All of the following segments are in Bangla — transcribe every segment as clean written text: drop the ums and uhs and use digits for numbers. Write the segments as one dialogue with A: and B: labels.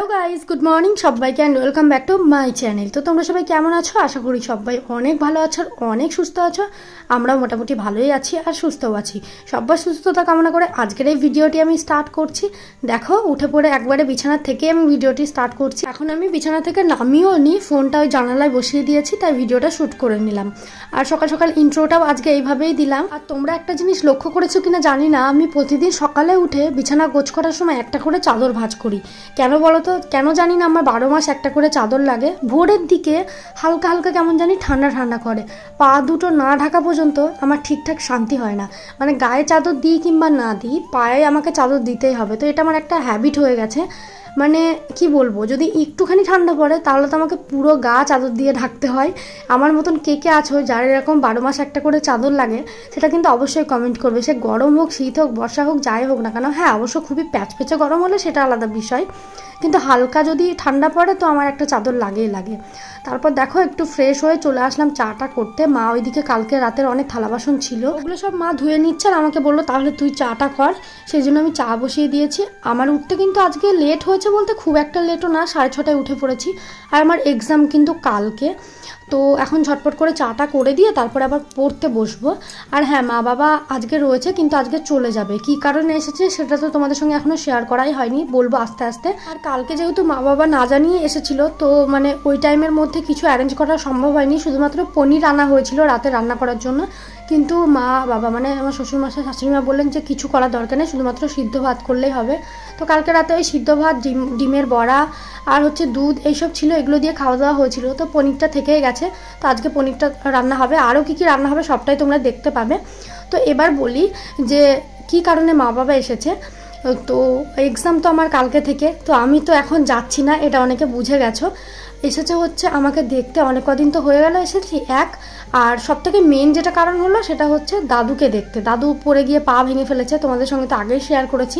A: হ্যালো গাইজ, গুড মর্নিং সবাইকে and welcome back to my channel. তো তোমরা সবাই কেমন আছো? আশা করি সবাই অনেক ভালো আছো আর অনেক সুস্থ আছো। আমরাও মোটামুটি ভালোই আছি আর সুস্থও আছি। সবার সুস্থতা কামনা করে আজকের এই ভিডিওটি আমি স্টার্ট করছি। দেখো, উঠে পড়ে একবারে বিছানার থেকে আমি ভিডিওটি স্টার্ট করছি। এখন আমি বিছানা থেকে নামিয়েও নি, ফোনটা ওই জানালায় বসিয়ে দিয়েছি, তাই ভিডিওটা শ্যুট করে নিলাম। আর সকাল সকাল ইন্ট্রোটাও আজকে এইভাবেই দিলাম। আর তোমরা একটা জিনিস লক্ষ্য করেছো কিনা জানি না, আমি প্রতিদিন সকালে উঠে বিছানা গোছ করার সময় একটা করে চাদর ভাঁজ করি। কেন বলো তো? কেন জানি না, আমার 12 মাস একটা করে চাদর লাগে। ভোরের দিকে হালকা হালকা কেমন জানি ঠান্ডা ঠান্ডা করে, পা দুটো না ঢাকা পর্যন্ত আমার ঠিকঠাক শান্তি হয় না। মানে গায়ে চাদর দিই কিংবা না দিই, পায়ে আমাকে চাদর দিতেই হবে। তো এটা আমার একটা হ্যাবিট হয়ে গেছে। মানে কি বলবো, যদি একটুখানি ঠান্ডা পড়ে তাহলে তো আমাকে পুরো গা চাদর দিয়ে ঢাকতে হয়। আমার মতন কে কে আছো যার এরকম 12 মাস একটা করে চাদর লাগে, সেটা কিন্তু অবশ্যই কমেন্ট করবে। সে গরম হোক, শীত হোক, বর্ষা হোক, যাই হোক না কেন। হ্যাঁ, অবশ্য খুবই প্যাচপেচে গরম হলে সেটা আলাদা বিষয়, কিন্তু হালকা যদি ঠান্ডা পড়ে তো আমার একটা চাদর লাগেই লাগে। তারপর দেখো, একটু ফ্রেশ হয়ে চলে আসলাম চাটা করতে। মা ওইদিকে কালকে রাতের অনেক থালা বাসন ছিল, ওগুলো সব মা ধুয়ে নিচ্ছে আর আমাকে বললো তাহলে তুই চাটা কর। সেই জন্য আমি চা বসিয়ে দিয়েছি। আমার উঠতে কিন্তু আজকে লেট হয়েছে, বলতে খুব একটা লেটও না, 6:30টায় উঠে পড়েছি। আর আমার এক্সাম কিন্তু কালকে। তো এখন ঝটপট করে চাটা করে দিয়ে তারপরে আবার পড়তে বসবো। আর হ্যাঁ, মা বাবা আজকে রয়েছে, কিন্তু আজকে চলে যাবে। কি কারণে এসেছে সেটা তো তোমাদের সঙ্গে এখনো শেয়ার করাই হয়নি, বলবো আস্তে আস্তে। আর কালকে যেহেতু মা বাবা না জানিয়ে এসেছিল, তো মানে ওই টাইমের মধ্যে কিছু অ্যারেঞ্জ করা সম্ভব হয়নি। শুধুমাত্র পনির আনা হয়েছিল রাতে রান্না করার জন্য, কিন্তু মা বাবা মানে আমার শ্বশুরমশাই শাশুড়িমা বললেন যে কিছু করার দরকার নেই, শুধুমাত্র সিদ্ধ ভাত করলেই হবে। তো কালকে রাতে ওই সিদ্ধ ভাত, ডিমের বড়া আর হচ্ছে দুধ এইসব ছিল, এগুলো দিয়ে খাওয়া দাওয়া হয়েছিল। তো পনিরটা থেকেই গেছে, তো আজকে পনিরটা রান্না হবে। আরও কী কী রান্না হবে সবটাই তোমরা দেখতে পাবে। তো এবার বলি যে কি কারণে মা বাবা এসেছে। তো এক্সাম তো আমার কালকে থেকে, তো আমি তো এখন যাচ্ছি না, এটা অনেকে বুঝে গেছো। এসেছে হচ্ছে আমাকে দেখতে, অনেক কদিন তো হয়ে গেল এসেছি এক। আর সবথেকে মেন যেটা কারণ হলো সেটা হচ্ছে দাদুকে দেখতে। দাদু পড়ে গিয়ে পা ভেঙে ফেলেছে, তোমাদের সঙ্গে তো আগেই শেয়ার করেছি।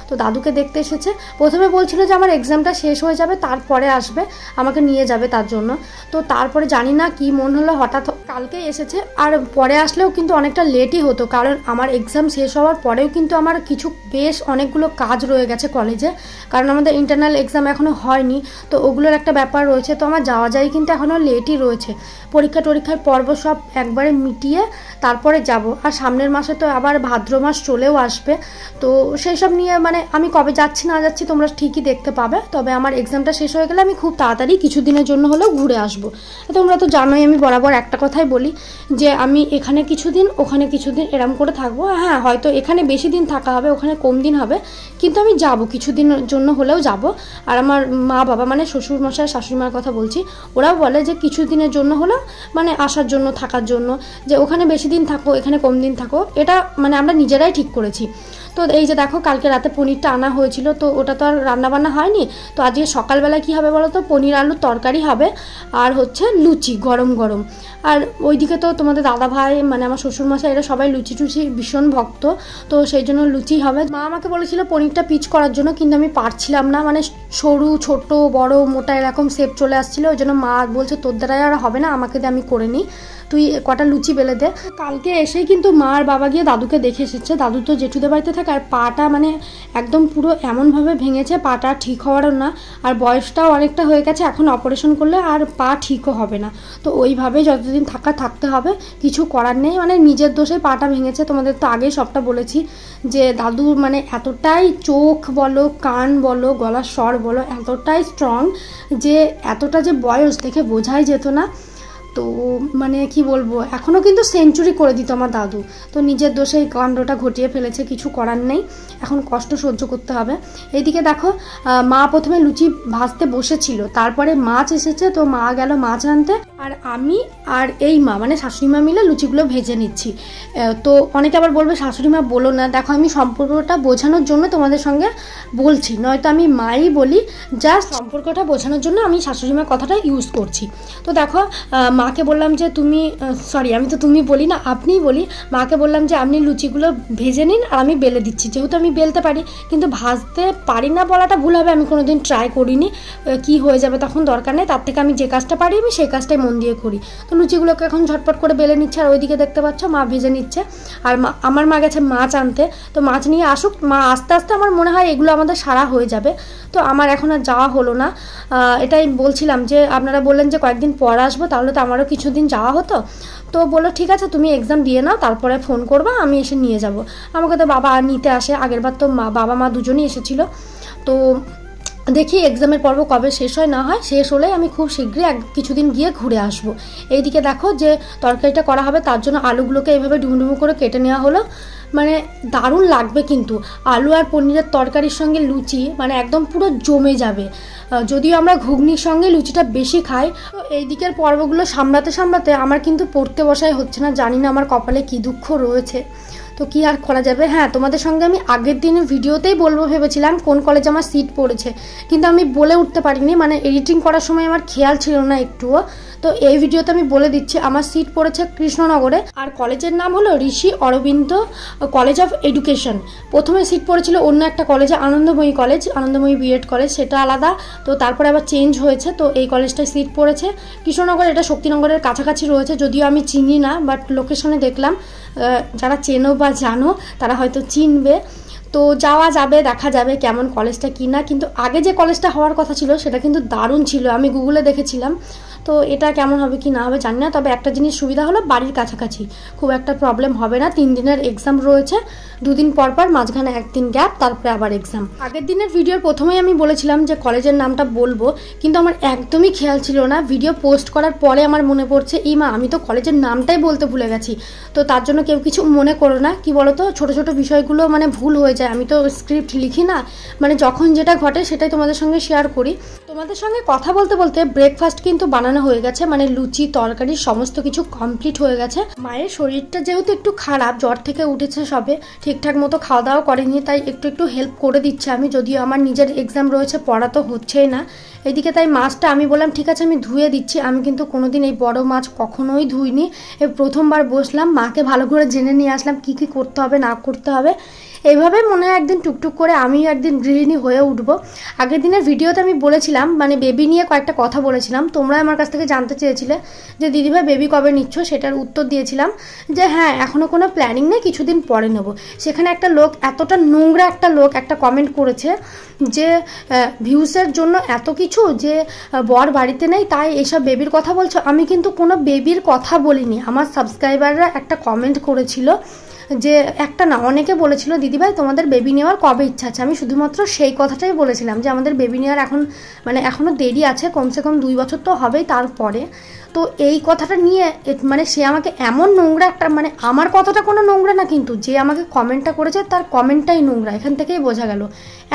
A: তো দাদুকে দেখতে এসেছে। প্রথমে বলছিল যে আমার এক্সামটা শেষ হয়ে যাবে তারপরে আসবে, আমাকে নিয়ে যাবে তার জন্য। তো তারপরে জানি না কি মন হলো, হঠাৎ কালকেই এসেছে। আর পরে আসলেও কিন্তু অনেকটা লেটই হতো, কারণ আমার এক্সাম শেষ হওয়ার পরেও কিন্তু আমার কিছু বেশ অনেকগুলো কাজ রয়ে গেছে কলেজে, কারণ আমাদের ইন্টারনাল এক্সাম এখনও হয়নি। তো ওগুলোর একটা ব্যাপার রয়েছে, তো আমার যাওয়া যায় কিন্তু এখনও লেটই রয়েছে। পরীক্ষার পর্ব সব একবারে মিটিয়ে তারপরে যাব। আর সামনের মাসে তো আবার ভাদ্র মাস চলেও আসবে। তো সেই সব নিয়ে মানে আমি কবে যাচ্ছি না যাচ্ছি তোমরা ঠিকই দেখতে পাবে। তবে আমার এক্সামটা শেষ হয়ে গেলে আমি খুব তাড়াতাড়ি কিছুদিনের জন্য হলেও ঘুরে আসবো। তোমরা তো জানোই আমি বরাবর একটা কথাই বলি যে আমি এখানে কিছুদিন ওখানে কিছুদিন এরম করে থাকবো। হ্যাঁ, হয়তো এখানে বেশি দিন থাকা হবে, ওখানে কম দিন হবে, কিন্তু আমি যাব, কিছুদিনের জন্য হলেও যাব। আর আমার মা বাবা মানে শ্বশুরমশাই শাশুড়িমার কথা বলছি, ওরাও বলে যে কিছুদিনের জন্য হলেও মানে আসার জন্য, থাকার জন্য, যে ওখানে বেশি দিন থাকো এখানে কম দিন থাকো, এটা মানে আমরা নিজেরাই ঠিক করেছি। তো এই যে দেখো, কালকে রাতে পনিরটা আনা হয়েছিল, তো ওটা তো আর রান্নাবান্না হয়নি। তো আজকে সকালবেলা কি হবে বলো তো, পনির আলুর তরকারি হবে আর হচ্ছে লুচি গরম গরম। আর ওইদিকে তো তোমাদের দাদা ভাই মানে আমার শ্বশুরমশাই এরা সবাই লুচি টুচি ভীষণ ভক্ত, তো সেই জন্য লুচি হবে। মা আমাকে বলেছিল পনিরটা পিচ করার জন্য, কিন্তু আমি পারছিলাম না, মানে সরু ছোট বড় মোটা এরকম শেপ চলে আসছিল। ওই জন্য মা বলছে তোর দ্বারাই আর হবে না, আমাকে দিয়ে আমি করে নিই, তুই কটা লুচি বেলে দে। কালকে এসেই কিন্তু মা আর বাবা গিয়ে দাদুকে দেখে এসেছে। দাদু তো জেঠুদের বাড়িতে থাকে, আর পাটা মানে একদম পুরো এমনভাবে ভেঙেছে, পাটা ঠিক হওয়ারও না। আর বয়সটাও অনেকটা হয়ে গেছে, এখন অপারেশন করলে আর পা ঠিকও হবে না। তো ওইভাবেই যতদিন থাকতে হবে, কিছু করার নেই। মানে নিজের দোষে পাটা ভেঙেছে, তোমাদের তো আগেই সবটা বলেছি যে দাদুর মানে এতটাই চোখ বলো, কান বলো, গলার স্বর বলো এতটাই স্ট্রং যে এতটা যে বয়স দেখে বোঝাই যেত না। তো মানে কি বলবো, এখনও কিন্তু সেঞ্চুরি করে দিত আমার দাদু। তো নিজের দোষে এই কাণ্ডটা ঘটিয়ে ফেলেছে, কিছু করার নেই, এখন কষ্ট সহ্য করতে হবে। এইদিকে দেখো, মা প্রথমে লুচি ভাজতে বসেছিল, তারপরে মাছ এসেছে, তো মা গেল মাছ আনতে, আর আমি আর এই মা মানে শাশুড়িমা মিলে লুচিগুলো ভেজে নিচ্ছি। তো অনেকে আবার বলবে শাশুড়িমা বলো না, দেখো আমি সম্পর্কটা বোঝানোর জন্য তোমাদের সঙ্গে বলছি, নয়তো আমি মাই বলি, জাস্ট সম্পর্কটা বোঝানোর জন্য আমি শাশুড়িমার কথাটা ইউজ করছি। তো দেখো, মা মাকে বললাম যে তুমি সরি আমি তো তুমি বলি না আপনিই বলি, মাকে বললাম যে আপনি লুচিগুলো ভেজে নিন আর আমি বেলে দিচ্ছি। যেহেতু আমি বেলতে পারি কিন্তু ভাজতে পারি না বলাটা ভুল হবে, আমি কোনোদিন ট্রাই করিনি, কি হয়ে যাবে তখন দরকার নেই, তার থেকে আমি যে কাজটা পারি আমি সেই কাজটাই মন দিয়ে করি। তো লুচিগুলোকে এখন ঝটপট করে বেলে নিচ্ছে আর ওইদিকে দেখতে পাচ্ছ মা ভেজে নিচ্ছে। আর আমার মা গেছে মাছ আনতে, তো মাছ নিয়ে আসুক, মা আস্তে আস্তে আমার মনে হয় এগুলো আমাদের সারা হয়ে যাবে। তো আমার এখন আর যাওয়া হলো না, এটাই বলছিলাম যে আপনারা বললেন যে কয়েকদিন পর আসবো, তাহলে তো আমারও কিছুদিন যাওয়া হতো। তো বললো ঠিক আছে তুমি এক্সাম দিয়ে নাও, তারপরে ফোন করবা, আমি এসে নিয়ে যাব। আমাকে তো বাবা নিতে আসে, আগেরবার তো বাবা মা দুজনেই এসেছিলো। তো দেখি এক্সামের পর্ব কবে শেষ হয়, না হয় শেষ হলে আমি খুব শীঘ্রই কিছুদিন গিয়ে ঘুরে আসবো। এইদিকে দেখো যে তরকারিটা করা হবে, তার জন্য আলুগুলোকে এইভাবে ডুমডুমু করে কেটে নেওয়া হলো। মানে দারুণ লাগবে কিন্তু আলু আর পনিরের তরকারির সঙ্গে লুচি, মানে একদম পুরো জমে যাবে। যদিও আমরা ঘুগনির সঙ্গে লুচিটা বেশি খাই। তো এই দিকের পর্বগুলো সামলাতে সামলাতে আমার কিন্তু পড়তে বসাই হচ্ছে না, জানি না আমার কপালে কী দুঃখ রয়েছে। তো কি আর করা যাবে। হ্যাঁ, তোমাদের সঙ্গে আমি আগের দিনের ভিডিওতেই বলবো ভেবেছিলাম কোন কলেজে আমার সিট পড়েছে, কিন্তু আমি বলে উঠতে পারিনি, মানে এডিটিং করার সময় আমার খেয়াল ছিল না একটুও। তো এই ভিডিওতে আমি বলে দিচ্ছি আমার সিট পড়েছে কৃষ্ণনগরে, আর কলেজের নাম হলো ঋষি অরবিন্দ কলেজ অফ এডুকেশন। প্রথমে সিট পড়েছিল অন্য একটা কলেজে, আনন্দময়ী কলেজ, আনন্দময়ী বিএড কলেজ, সেটা আলাদা। তো তারপরে আবার চেঞ্জ হয়েছে, তো এই কলেজটায় সিট পড়েছে কৃষ্ণনগর। এটা শক্তিনগরের কাছাকাছি রয়েছে, যদিও আমি চিনি না, বাট লোকেশনে দেখলাম, যারা চেনো বা জানো তারা হয়তো চিনবে। তো যাওয়া যাবে, দেখা যাবে কেমন কলেজটা কি না। কিন্তু আগে যে কলেজটা হওয়ার কথা ছিল সেটা কিন্তু দারুণ ছিল, আমি গুগলে দেখেছিলাম। তো এটা কেমন হবে কি না হবে জানি না, তবে একটা জিনিস সুবিধা হলো বাড়ির কাছাকাছি, খুব একটা প্রবলেম হবে না। 3 দিনের এক্সাম রয়েছে, 2 দিন পর পর, মাঝখানে 1 দিন গ্যাপ, তারপরে আবার এক্সাম। আগের দিনের ভিডিওর প্রথমেই আমি বলেছিলাম যে কলেজের নামটা বলবো, কিন্তু আমার একদমই খেয়াল ছিল না। ভিডিও পোস্ট করার পরে আমার মনে পড়ছে মা আমি তো কলেজের নামটাই বলতে ভুলে গেছি। তো তার জন্য কেউ কিছু মনে করো না, কি বলো তো, ছোটো ছোটো বিষয়গুলো মানে ভুল হয়ে যায়, আমি তো স্ক্রিপ্ট লিখি না, মানে যখন যেটা ঘটে সেটাই তোমাদের সঙ্গে শেয়ার করি। তোমাদের সঙ্গে কথা বলতে বলতে ব্রেকফাস্ট কিন্তু বানানো হয়ে গেছে, মানে লুচি তরকারি সমস্ত কিছু কমপ্লিট হয়ে গেছে। মায়ের শরীরটা যেহেতু একটু খারাপ, জ্বর থেকে উঠেছে সবে, ঠিকঠাক মতো খাওয়া দাওয়া করেনি, তাই একটু হেল্প করে দিচ্ছে আমি, যদিও আমার নিজের এক্সাম রয়েছে, পড়া তো হচ্ছেই না এদিকে। তাই মাছটা আমি বললাম ঠিক আছে আমি ধুয়ে দিচ্ছি, আমি কিন্তু কোনোদিন এই বড় মাছ কখনোই ধুইনি, এই প্রথমবার বসলাম, মাকে ভালো করে জেনে নিয়ে আসলাম কি কি করতে হবে না করতে হবে। এইভাবে মনে হয় একদিন টুকটুক করে আমি একদিন গৃহিণী হয়ে উঠবো। আগের দিনের ভিডিওতে আমি বলেছিলাম, মানে বেবি নিয়ে কয়েকটা কথা বলেছিলাম, তোমরা আমার কাছ থেকে জানতে চেয়েছিলে যে দিদিভাই বেবি কবে নিচ্ছ, সেটার উত্তর দিয়েছিলাম যে হ্যাঁ এখনও কোনো প্ল্যানিং নেই, কিছুদিন পরে নেব। সেখানে একটা লোক, এতটা নোংরা একটা লোক একটা কমেন্ট করেছে যে ভিউসের জন্য এত কিছু, যে বর বাড়িতে নেই তাই এসব বেবির কথা বলছো। আমি কিন্তু কোনো বেবির কথা বলিনি, আমার সাবস্ক্রাইবাররা একটা কমেন্ট করেছিল, যে একটা না অনেকে বলেছিল দিদিভাই তোমাদের বেবি নেওয়ার কবে ইচ্ছা আছে। আমি শুধুমাত্র সেই কথাটাই বলেছিলাম যে আমাদের বেবি নেওয়ার এখন মানে এখনও দেরি আছে, কমসে কম 2 বছর তো হবেই তারপরে। তো এই কথাটা নিয়ে মানে সে আমাকে এমন নোংরা একটা, মানে আমার কথাটা কোনো নোংরা না, কিন্তু যে আমাকে কমেন্টটা করেছে তার কমেন্টটাই নোংরা, এখান থেকেই বোঝা গেল।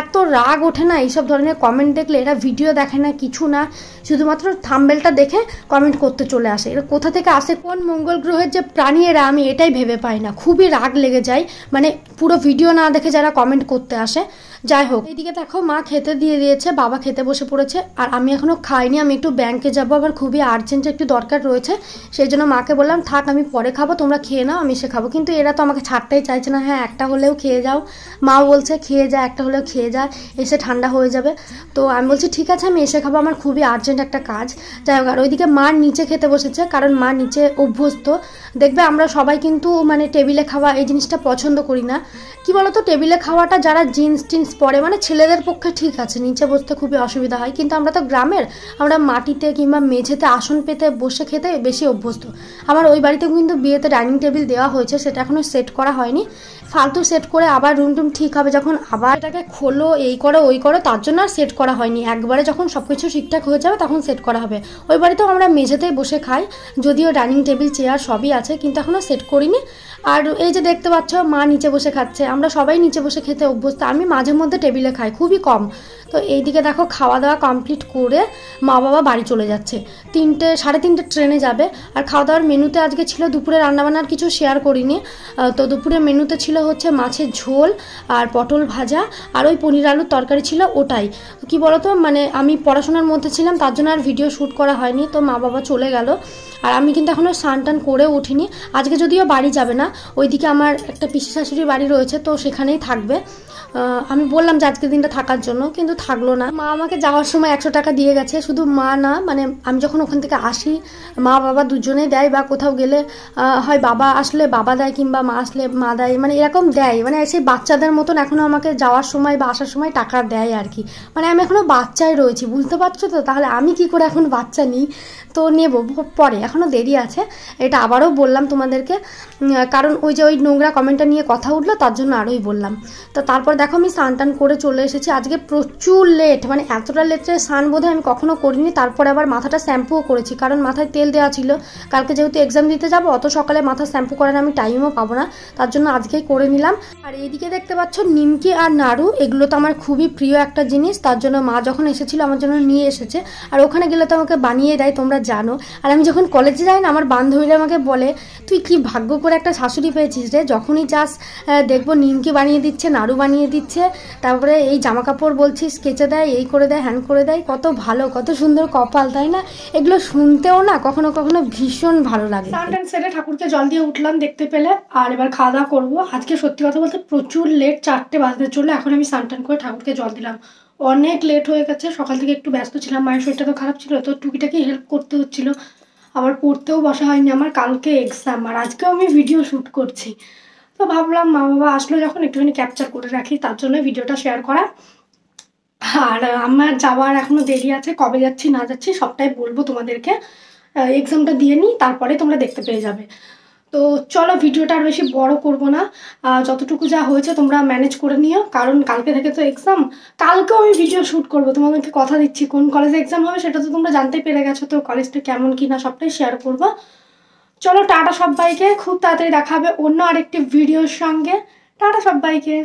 A: এত রাগ ওঠে না এইসব ধরনের কমেন্ট দেখলে, এরা ভিডিও দেখে না কিছু না, শুধুমাত্র থাম্বনেলটা দেখে কমেন্ট করতে চলে আসে। এরা কোথা থেকে আসে, কোন মঙ্গল গ্রহের যে প্রাণী এরা, আমি এটাই ভেবে পাই না, খুবই রাগ লেগে যায়, মানে পুরো ভিডিও না দেখে যারা কমেন্ট করতে আসে। যাই হোক, এইদিকে দেখো মা খেতে দিয়ে দিয়েছে, বাবা খেতে বসে পড়েছে, আর আমি এখনো খাইনি, আমি একটু ব্যাংকে যাবো, আবার খুবই আর্জেন্ট একটু দরকার রয়েছে, সেই জন্য মাকে বললাম থাক আমি পরে খাবো, তোমরা খেয়ে নাও আমি এসে খাবো। কিন্তু এরা তো আমাকে ছাড়তেই চাইছে না, হ্যাঁ একটা হলেও খেয়ে যাও, মাও বলছে খেয়ে যা, একটা হলেও খেয়ে যা, এসে ঠান্ডা হয়ে যাবে। তো আমি বলছি ঠিক আছে আমি এসে খাবো, আমার খুবই আর্জেন্ট একটা কাজ। যাই হোক, আর ওইদিকে মার নিচে খেতে বসেছে, কারণ মা নিচে অভ্যস্ত। দেখবে আমরা সবাই কিন্তু মানে টেবিলে খাওয়া এই জিনিসটা পছন্দ করি না, কি বলতো, টেবিলে খাওয়াটা যারা জিন্স টিন্স পরে, মানে ছেলেদের পক্ষে ঠিক আছে, নিচে বসতে খুবই অসুবিধা হয়, কিন্তু আমরা তো গ্রামের, আমরা মাটিতে কিংবা মেঝেতে আসন পেতে বসে খেতে বেশি অভ্যস্ত। আমার ওই বাড়িতেও কিন্তু বিয়েতে ডাইনিং টেবিল দেওয়া হয়েছে, সেটা এখনও সেট করা হয়নি, ফালতু সেট করে আবার রুম টুম ঠিক হবে যখন, আবার এটাকে খোলো এই করো ওই করো, তার জন্য আর সেট করা হয়নি। একবারে যখন সব কিছু ঠিকঠাক হয়ে যাবে তখন সেট করা হবে। ওই বাড়িতেও আমরা মেঝেতেই বসে খাই, যদিও ডাইনিং টেবিল চেয়ার সবই আছে, কিন্তু এখনও সেট করিনি। আর এই যে দেখতে পাচ্ছ মা নিচে বসে খাচ্ছে, আমরা সবাই নিচে বসে খেতে অভ্যস্ত, আমি মাঝে মধ্যে টেবিলে খাই, খুবই কম। তো এইদিকে দেখো খাওয়া দাওয়া কমপ্লিট করে মা বাবা বাড়ি চলে যাচ্ছে, 3:30 ট্রেনে যাবে। আর খাওয়া দাওয়ার মেনুতে আজকে ছিল, দুপুরে রান্নাবান্নার কিছু শেয়ার করিনি। তো দুপুরের মেনুতে ছিল হচ্ছে মাছের ঝোল আর পটল ভাজা আর ওই পনির আলুর তরকারি ছিল। ওটাই কি বলতো, মানে আমি পড়াশোনার মধ্যে ছিলাম, তার জন্য আর ভিডিও শ্যুট করা হয়নি। তো মা বাবা চলে গেল, আর আমি কিন্তু এখনও স্নান টান করে উঠিনি। আজকে যদিও বাড়ি যাবে না, ওইদিকে আমার একটা পিসি শাশুড়ির বাড়ি রয়েছে, তো সেখানেই থাকবে। আমি বললাম যে আজকের দিনটা থাকার জন্য, কিন্তু থাকলো না। মা আমাকে যাওয়ার সময় 100 টাকা দিয়ে গেছে। শুধু মা না, মানে আমি যখন ওখান থেকে আসি মা বাবা দুজনেই দেয়, বা কোথাও গেলে হয় বাবা আসলে বাবা দেয়, কিংবা মা আসলে মা দেয়, মানে এরকম দেয়। মানে সেই বাচ্চাদের মতন এখনও আমাকে যাওয়ার সময় বা আসার সময় টাকা দেয় আর কি। মানে আমি এখনও বাচ্চাই রয়েছি, বুঝতে পারছো তো? তাহলে আমি কি করে এখন বাচ্চা নিই? তো নেব পরে, এখনও দেরি আছে। এটা আবারও বললাম তোমাদেরকে, কারণ ওই যে ওই নোংরা কমেন্টটা নিয়ে কথা উঠলো, তার জন্য আরোই বললাম। তো তারপর দেখো আমি স্নান টান করে চলে এসেছি। আজকে প্রচুর লেট, মানে এতটা লেটে স্নান বোধহয় আমি কখনো করিনি। তারপরে আবার মাথাটা শ্যাম্পুও করেছি, কারণ মাথায় তেল দেওয়া ছিল। কালকে যেহেতু এক্সাম দিতে যাবো, অত সকালে মাথা শ্যাম্পু করার আমি টাইমও পাবো না, তার জন্য আজকেই করে নিলাম। আর এইদিকে দেখতে পাচ্ছ নিমকি আর নাড়ু, এগুলো তো আমার খুবই প্রিয় একটা জিনিস, তার জন্য মা যখন এসেছিল আমার জন্য নিয়ে এসেছে। আর ওখানে গেলে তো আমাকে বানিয়ে দেয়, তোমরা জানো। আর আমি যখন কলেজে যাই না, আমার বান্ধবীরা আমাকে বলে তুই কি ভাগ্য করে একটা শাশুড়ি পেয়েছিস রে, যখনই যাস দেখবো নিমকি বানিয়ে দিচ্ছে, নাড়ু বানিয়ে দিচ্ছে, তারপরে এই জামা কাপড় বলছিস কেচে দেয়, এই করে দেয়, হ্যান করে দেয়। কত ভালো, কত সুন্দর কপাল, তাই না? এগুলো শুনতেও না কখনো কখনো ভীষণ ভালো লাগে। স্নান সেরে ঠাকুরকে জল দিয়ে উঠলাম দেখতে পেলে, আর এবার খাওয়া দাওয়া করবো। আজকে সত্যি কথা বলতে প্রচুর লেট, 4টে বাজতে চললো। এখন আমি স্নান করে ঠাকুরকে জল দিলাম, অনেক লেট হয়ে গেছে। সকাল থেকে একটু ব্যস্ত ছিলাম, মায়ের শরীরটা তো খারাপ ছিল, তো টুকিটাকি হেল্প করতে হচ্ছিল। আবার পড়তেও বসা হয়নি, আমার কালকে এক্সাম, আর আজকেও আমি ভিডিও শ্যুট করছি। তো ভাবলাম মা বাবা আসলো যখন একটুখানি ক্যাপচার করে রাখি, তার জন্য ভিডিওটা শেয়ার করা। আর আমার যাওয়ার এখনও দেরি আছে, কবে যাচ্ছি না যাচ্ছি সবটাই বলবো তোমাদেরকে। এক্সামটা দিয়ে নিই, তারপরে তোমরা দেখতে পেয়ে যাবে। তো চলো ভিডিওটা আর বেশি বড় করব না, যতটুকু যা হয়েছে তোমরা ম্যানেজ করে নিও, কারণ কালকে থেকে তো এক্সাম। কালকেও আমি ভিডিও শ্যুট করবো, তোমাদেরকে কথা দিচ্ছি। কোন কলেজে এক্সাম হবে সেটা তো তোমরা জানতে পেরে গেছো, তো কলেজটা কেমন কি না সবটাই শেয়ার করবো। চলো টাটা সবাইকে, খুব তাড়াতাড়ি দেখা হবে অন্য আরেকটি ভিডিওর সঙ্গে। টাটা সবাইকে।